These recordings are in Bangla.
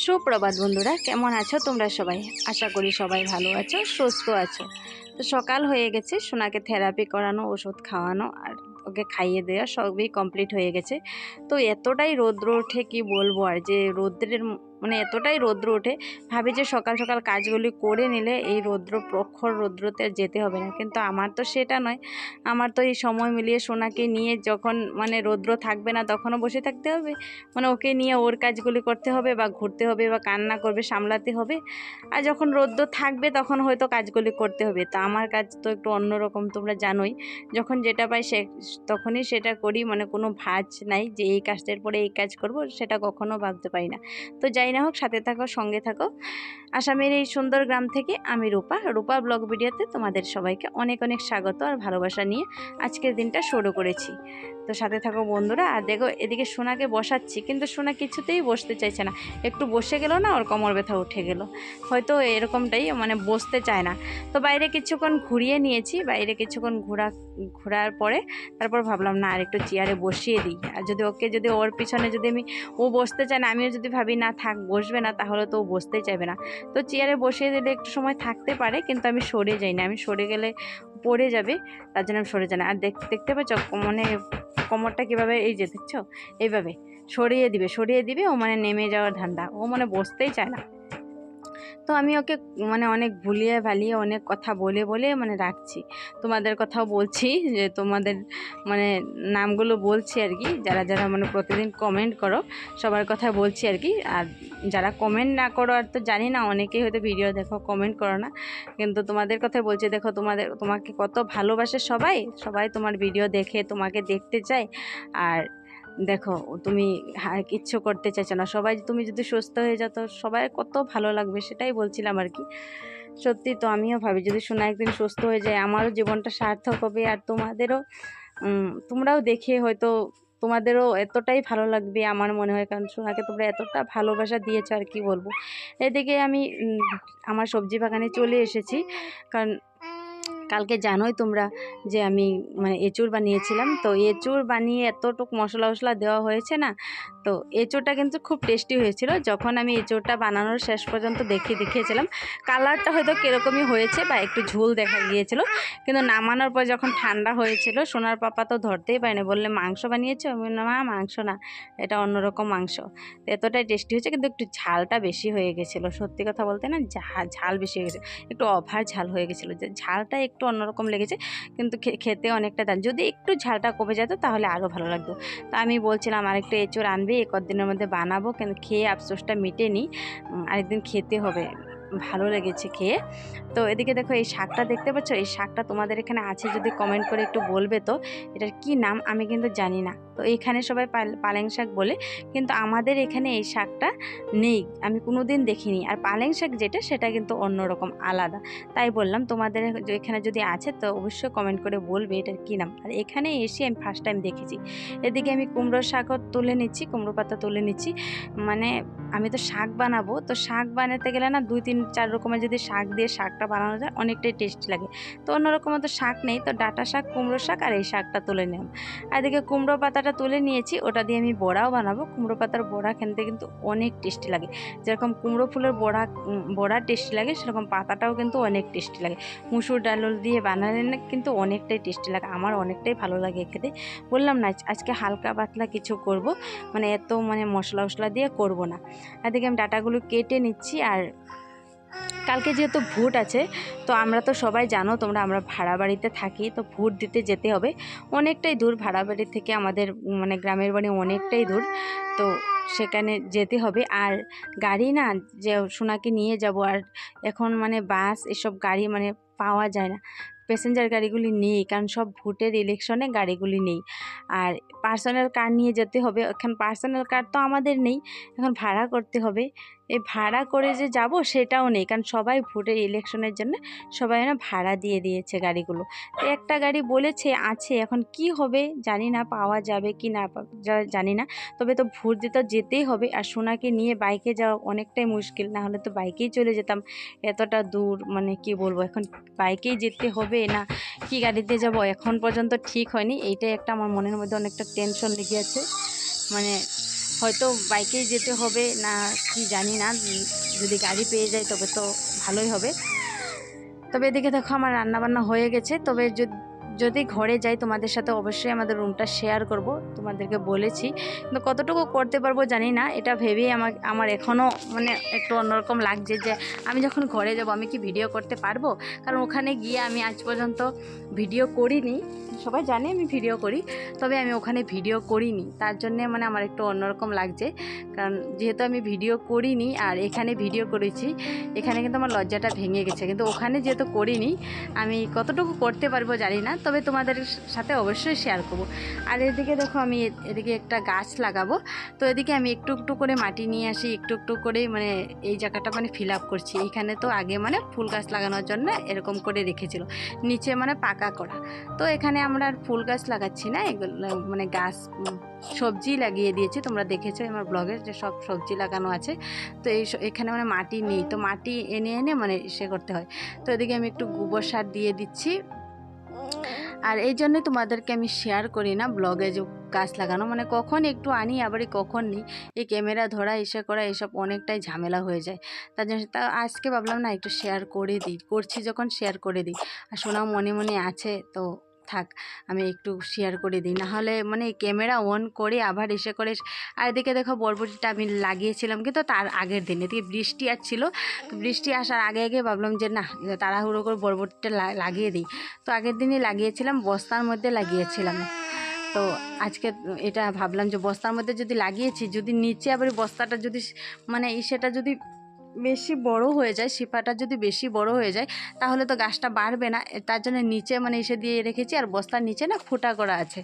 সুপ্রভাত বন্ধুরা, কেমন আছো তোমরা সবাই? আশা করি সবাই ভালো আছো, সুস্থ আছো। তো সকাল হয়ে গেছে, সোনাকে থেরাপি করানো, ওষুধ খাওয়ানো আর ওকে খাইয়ে দেওয়া সবই কমপ্লিট হয়ে গেছে। তো এতটাই রৌদ্র ওঠে, কি বলবো আর, যে রৌদ্রের মানে এতটাই রৌদ্র ওঠে, ভাবি যে সকাল সকাল কাজগুলি করে নিলে এই প্রখর রৌদ্রতে আর যেতে হবে না, কিন্তু আমার তো সেটা নয়। আমার তো এই সময় মিলিয়ে সোনাকে নিয়ে যখন রৌদ্র থাকবে না তখনও বসে থাকতে হবে, ওকে নিয়ে ওর কাজগুলি করতে হবে, বা ঘুরতে হবে, বা কান্না করবে সামলাতে হবে। আর যখন রৌদ্র থাকবে তখন হয়তো কাজগুলি করতে হবে। তো আমার কাজ তো একটু অন্যরকম, তোমরা জানোই। যখন যেটা পাই তখনই সেটা করি, কোনো ভাঁজ নাই যে এই কাজটার পরে এই কাজ করব, সেটা কখনো ভাবতে পারি না। তো যাই না হোক, সাথে থাকো, সঙ্গে থাকো। আসামের এই সুন্দর গ্রাম থেকে আমি রূপা ব্লগ ভিডিওতে তোমাদের সবাইকে অনেক অনেক স্বাগত আর ভালোবাসা নিয়ে আজকের দিনটা শুরু করেছি। তো সাথে থাকো বন্ধুরা। আর দেখো, এদিকে সোনাকে বসাচ্ছি, কিন্তু সোনা কিছুতেই বসতে চাইছে না। একটু বসে গেল না, ওর কোমর ব্যথা উঠে গেল, হয়তো এরকমটাই, বসতে চায় না। তো বাইরে কিছুক্ষণ ঘুরিয়ে নিয়েছি, বাইরে কিছুক্ষণ ঘোরার পরে তারপর ভাবলাম না, আর একটু চেয়ারে বসিয়ে দিই। আর যদি ওর পিছনে ও বসতে চায় না, আমিও যদি ভাবি না থাক, বসবে না, তাহলে তো ও বসতেই চাইবে না। তো চেয়ারে বসিয়ে দিলে একটু সময় থাকতে পারে, কিন্তু আমি সরে যাই না। আমি সরে গেলে পড়ে যাবে, তার জন্য আমি সরে যাই না। আর দেখতে পাচ্ছ কোমরটা কীভাবে, এই যে দেখছো, এইভাবে সরিয়ে দিবে ও, নেমে যাওয়ার ধান্দা, ও বসতেই চায় না। তো আমি ওকে অনেক ভুলিয়ে ভালিয়ে অনেক কথা বলে রাখছি। তোমাদের কথাও বলছি, যে তোমাদের নামগুলো বলছি আর কি, যারা যারা প্রতিদিন কমেন্ট করো, সবার কথা বলছি আর কি। আর যারা কমেন্ট না করো, আর তো জানি না, অনেকেই হয়তো ভিডিও দেখো, কমেন্ট করো না, কিন্তু তোমাদের কথা বলছি। দেখো, তোমাকে কত ভালোবাসে সবাই তোমার ভিডিও দেখে, তোমাকে দেখতে চায়। আর দেখো, তুমি কিচ্ছু করতে চাইছো না, সবাই তুমি যদি সুস্থ হয়ে যাও তো সবাই কত ভালো লাগবে, সেটাই বলছিলাম আর কি। সত্যি তো আমিও ভাবি, যদি সোনা একদিন সুস্থ হয়ে যায়, আমারও জীবনটা সার্থক হবে। আর তোমরাও দেখে হয়তো তোমাদেরও এতটাই ভালো লাগবে আমার মনে হয়, কারণ সোনাকে তোমরা এতটা ভালোবাসা দিয়েছো, আর কি বলবো। এদিকে আমি আমার সবজি বাগানে চলে এসেছি, কারণ কালকে জানোই তোমরা যে আমি এঁচুড় বানিয়েছিলাম। তো এঁচুড় বানিয়ে এতটুক মশলা দেওয়া হয়েছে না, তো এঁচুড়টা কিন্তু খুব টেস্টি হয়েছিল। যখন আমি এঁচুড়টা বানানোর শেষ পর্যন্ত দেখিয়েছিলাম, কালারটা হয়তো কীরকমই হয়েছে, বা একটু ঝোল দেখা গিয়েছিল, কিন্তু নামানোর পর যখন ঠান্ডা হয়েছিল, সোনার পাপা তো ধরতেই পারেনি, বললে মাংস বানিয়েছো? আমি বললাম, মা, মাংস না, এটা অন্যরকম মাংস। এতটাই টেস্টি হয়েছে, কিন্তু একটু ঝালটা বেশি হয়ে গেছিলো। সত্যি কথা বলতে না, ঝাল বেশি হয়ে গেছে, একটু ওভার ঝাল হয়ে গেছিলো, যে ঝালটা একটু অন্যরকম লেগেছে, কিন্তু খেতে অনেকটা দাম। যদি একটু ঝালটা কমে যেত তাহলে আরও ভালো লাগতো। তো আমি বলছিলাম আরেকটু এঁচোড় আনবে, কদিনের মধ্যে বানাবো, কিন্তু খেয়ে আফসোসটা মিটেনি, আরেকদিন খেতে হবে, ভালো লেগেছে খেয়ে। তো এদিকে দেখো, এই শাকটা দেখতে পাচ্ছ, এই শাকটা তোমাদের এখানে আছে, যদি কমেন্ট করে একটু বলবে তো এটার কি নাম, আমি কিন্তু জানি না। তো এখানে সবাই পালেং শাক বলে, কিন্তু আমাদের এখানে এই শাকটা নেই, আমি কোনোদিন দেখিনি। আর পালেং শাক যেটা, সেটা কিন্তু অন্যরকম, আলাদা। তাই বললাম, তোমাদের এখানে যদি আছে তো অবশ্যই কমেন্ট করে বলবে এটার কী নাম। আর এখানে এসে আমি ফার্স্ট টাইম দেখেছি। এদিকে আমি কুমড়ো শাকও তুলে নিচ্ছি, কুমড়ো পাতা তুলে নিচ্ছি। আমি তো শাক বানাবো, তো শাক বানাতে গেলে না 2-3-4 রকমের যদি শাক দিয়ে শাকটা বানানো যায়, অনেকটাই টেস্টি লাগে। তো অন্যরকম তো শাক নেই, তো ডাঁটা শাক, কুমড়ো শাক আর এই শাকটা তুলে নিলাম। আর এদিকে কুমড়ো পাতাটা তুলে নিয়েছি, ওটা দিয়ে আমি বড়াও বানাবো। কুমড়ো পাতার বড়া খেতে কিন্তু অনেক টেস্টি লাগে, যেরকম কুমড়ো ফুলের বড়া টেস্টি লাগে, সেরকম পাতাটাও কিন্তু অনেক টেস্টি লাগে। মুসুর ডাল দিয়ে বানালে না কিন্তু অনেকটাই টেস্টি লাগে, আমার অনেকটাই ভালো লাগে খেতে। বললাম না, আজকে হালকা পাতলা কিছু করব, এত মশলা দিয়ে করব না। এদিকে আমি ডাটাগুলো কেটে নিচ্ছি। আর কালকে যেহেতু ভোট আছে, তো আমরা তো সবাই জানো তোমরা, আমরা ভাড়া বাড়িতে থাকি, তো ভোট দিতে যেতে হবে, অনেকটাই দূর, ভাড়া বাড়ি থেকে আমাদের গ্রামের বাড়ি অনেকটাই দূর, তো সেখানে যেতে হবে। আর গাড়ি না, যে সোনাকে নিয়ে যাব, আর এখন বাস এসব গাড়ি পাওয়া যায় না, প্যাসেঞ্জার গাড়িগুলি নেই, কারণ সব ভোটের ইলেকশনে গাড়িগুলি নেই। আর পার্সোনাল কার নিয়ে যেতে হবে, এখন পার্সোনাল কার তো আমাদের নেই, এখন ভাড়া করতে হবে। এই ভাড়া করে যে যাব সেটাও নেই, কারণ সবাই ভোটের ইলেকশনের জন্য সবাই ভাড়া দিয়ে দিয়েছে গাড়িগুলো। তো একটা গাড়ি বলেছে আছে, এখন কি হবে জানি না, পাওয়া যাবে কি না জানি না। তবে তো ভোট দিতে যেতেই হবে, আর সোনাকে নিয়ে বাইকে যাওয়া অনেকটাই মুশকিল, না হলে তো বাইকেই চলে যেতাম, এতটা দূর, কি বলবো, এখন বাইকেই যেতে হবে না কি গাড়িতে যাব এখন পর্যন্ত ঠিক হয়নি। এইটাই একটা আমার মনের মধ্যে অনেকটা টেনশন লেগে আছে, হয়তো বাইকেই যেতে হবে না কি জানি না, যদি গাড়ি পেয়ে যাই তবে তো ভালোই হবে। তবে এদিকে দেখো আমার রান্নাবান্না হয়ে গেছে। তবে যদি ঘরে যাই তোমাদের সাথে অবশ্যই আমাদের রুমটা শেয়ার করব, তোমাদেরকে বলেছি, কিন্তু কতটুকু করতে পারবো জানি না। এটা ভেবেই আমার এখনও মানে একটু অন্যরকম লাগছে যে আমি যখন ঘরে যাব আমি কি ভিডিও করতে পারবো, কারণ ওখানে গিয়ে আমি আজ পর্যন্ত ভিডিও করিনি। সবাই জানে আমি ভিডিও করি, তবে আমি ওখানে ভিডিও করিনি, তার জন্যে মানে আমার একটু অন্যরকম লাগছে। কারণ যেহেতু আমি ভিডিও করিনি আর এখানে ভিডিও করেছি, এখানে কিন্তু আমার লজ্জাটা ভেঙে গেছে। কিন্তু ওখানে যেহেতু করিনি, আমি কতটুকু করতে পারবো জানি না, তবে তোমাদের সাথে অবশ্যই শেয়ার করব। আর এদিকে দেখো আমি এদিকে একটা গাছ লাগাবো, তো এদিকে আমি একটু একটু করে মাটি নিয়ে আসি, একটু একটু করে মানে এই জায়গাটা মানে ফিল আপ করছি। এইখানে তো আগে মানে ফুল গাছ লাগানোর জন্য এরকম করে রেখেছিল, নিচে মানে পাকা করা। তো এখানে আমরা আর ফুল গাছ লাগাচ্ছি না, এগুলো মানে গাছ সবজি লাগিয়ে দিয়েছি। তোমরা দেখেছো আমার ব্লগে যে সব সবজি লাগানো আছে। তো এখানে মানে মাটি নেই, তো মাটি এনে এনে মানে সে করতে হয়। তো এদিকে আমি একটু গোবর সার দিয়ে দিচ্ছি। আর এই জন্যই তোমাদেরকে আমি শেয়ার করি না ব্লগে যে গাছ লাগানো, মানে কখন একটু আনি আবারই কখন নিই, এই ক্যামেরা ধরা এসে করা এসব অনেকটাই ঝামেলা হয়ে যায়। তার জন্য তা আজকে ভাবলাম না একটু শেয়ার করে দিই, করছি যখন শেয়ার করে দিই। আর শোনাও মনে মনে আছে তো থাক, আমি একটু শেয়ার করে দিই, নাহলে মানে ক্যামেরা অন করে আবার এসে করে। আর এদিকে দেখো বরবটিটা আমি লাগিয়েছিলাম কিন্তু তার আগের দিন, এদিকে বৃষ্টি আসছিল, তো বৃষ্টি আসার আগে আগে ভাবলাম যে না তাড়াহুড়ো করে বরবটিটা লাগিয়ে দিই। তো আগের দিনই লাগিয়েছিলাম, বস্তার মধ্যে লাগিয়েছিলাম। তো আজকে এটা ভাবলাম যে বস্তার মধ্যে যদি লাগিয়েছি, যদি নিচে আবার বস্তাটা যদি মানে সেটা যদি বেশি বড় হয়ে যায়, শিপাটা যদি বেশি বড় হয়ে যায় তাহলে তো গাছটা বাড়বে না। তার জন্য নিচে মানে এসে দিয়ে রেখেছি, আর বস্তার নিচে না ফুটা করা আছে।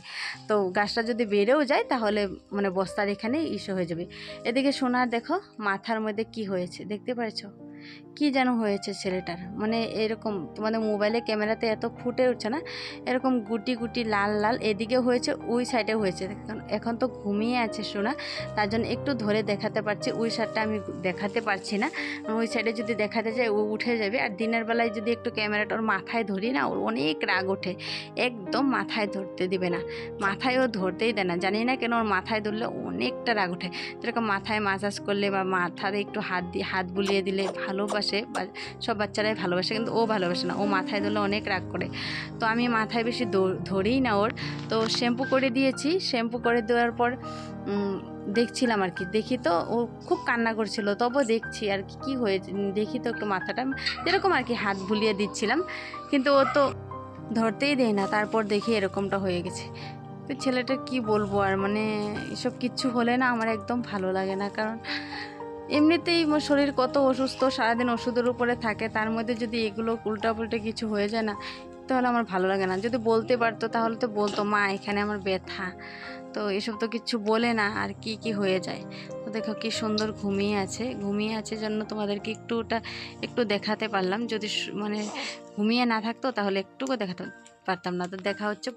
তো গাছটা যদি বেড়েও যায় তাহলে মানে বস্তার এখানে ইসে হয়ে যাবে। এদিকে সোনার দেখো মাথার মধ্যে কি হয়েছে দেখতে পাচ্ছ, কি যেন হয়েছে ছেলেটার, মানে এরকম তোমাদের মোবাইলে ক্যামেরাতে এত ফুটে উঠছে না, এরকম গুটি গুটি লাল লাল এদিকে হয়েছে, ওই সাইডে হয়েছে। এখন তো ঘুমিয়ে আছে সোনা, তার জন্য একটু ধরে দেখাতে পারছি, ওই সাইডটা আমি দেখাতে পারছি না। ওই সাইডে যদি দেখাতে যাই ও উঠে যাবে। আর দিনের বেলায় যদি একটু ক্যামেরাটা ওর মাথায় ধরি না, ওর অনেক রাগ ওঠে, একদম মাথায় ধরতে দিবে না, মাথায় ও ধরতেই দেয় না, জানি না কেন। ওর মাথায় ধরলে অনেকটা রাগ ওঠে। যেরকম মাথায় মাসাজ করলে বা মাথাতে একটু হাত বুলিয়ে দিলে ভালোবাসে, বা সব বাচ্চারাই ভালোবাসে, কিন্তু ও ভালোবাসে না, ও মাথায় ধরলে অনেক রাগ করে। তো আমি মাথায় বেশি ধরিই না ওর। তো শ্যাম্পু করে দিয়েছি, শ্যাম্পু করে দেওয়ার পর দেখছিলাম আর কি, দেখি তো ও খুব কান্না করছিল, তবু দেখছি আর কি কী হয়েছে, দেখি তো একটু মাথাটা যেরকম আর কি হাত বুলিয়ে দিচ্ছিলাম, কিন্তু ও তো ধরতেই দেয় না। তারপর দেখি এরকমটা হয়ে গেছে। তো ছেলেটা কি বলবো আর, মানে এসব কিচ্ছু হলে না আমার একদম ভালো লাগে না। কারণ এমনিতেই আমার শরীর কত অসুস্থ, সারাদিন ওষুধের উপরে থাকে, তার মধ্যে যদি এগুলো উল্টাপাল্টা কিছু হয়ে যায় না, তাহলে আমার ভালো লাগে না। যদি বলতে পারতো তাহলে তো বলতো মা এখানে আমার ব্যথা, তো এসব তো কিছু বলে না, আর কি কি হয়ে যায়। তো দেখো কি সুন্দর ঘুমিয়ে আছে জন্য তোমাদেরকে একটু দেখাতে পারলাম। যদি মানে ঘুমিয়ে না থাকতো তাহলে একটুকু দেখাতে পারতাম না। তো দেখা হচ্ছে